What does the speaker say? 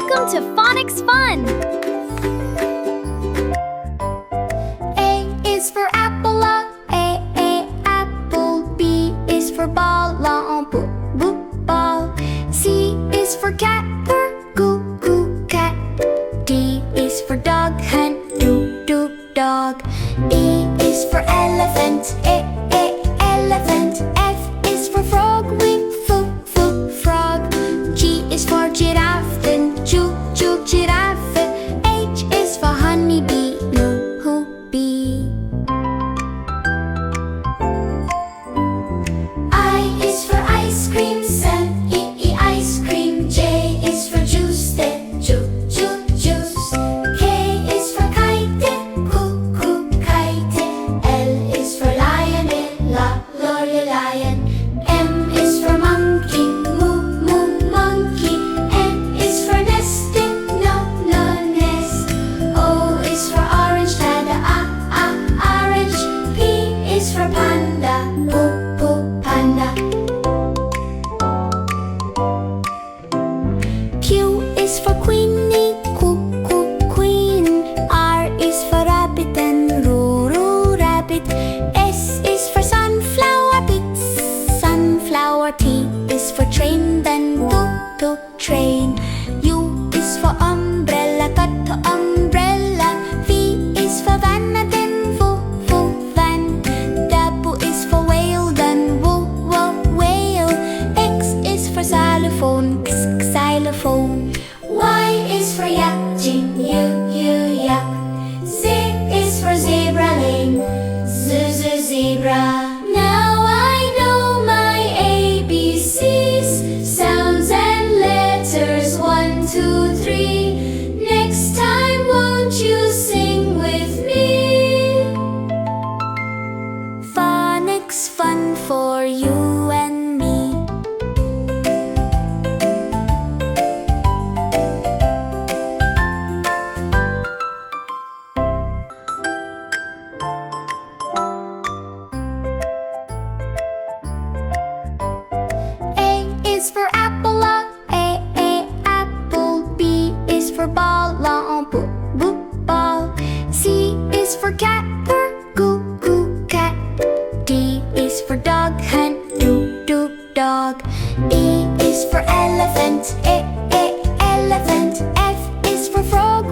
Welcome to Phonics Fun! A is for apple, A, apple. B is for ball, B, ball. C is for cat, goo, cat. D is for dog, dog. E is for elephant, elephant. F is for frog, frog. G is for giraffe, giraffe. H is for honeybee, bee. I is for ice cream, ice cream. J is for juice, juice. K is for kite, kite. L is for lion, lion. M is for monkey, monkey. N is for nesting, nest. O is for orange, orange. P is for panda, panda. Q is for queenie, queen. R is for rabbit and rabbit. S is for sunflower, sunflower. T is for train, then train. U is for umbrella, umbrella. V is for van, then van. W is for whale, then whale. X is for xylophone, xylophone. Y is for yak, yak. Z is for zebra lane, zebra. Now I know my ABCs, sounds and letters, 1, 2, 3. Next time won't you sing with me? Phonics fun for you and me. A is for apple, A, apple. B is for ball, ball. C is for cat, goo, cat. D is for dog, dog. E is for elephant, elephant. F is for frog,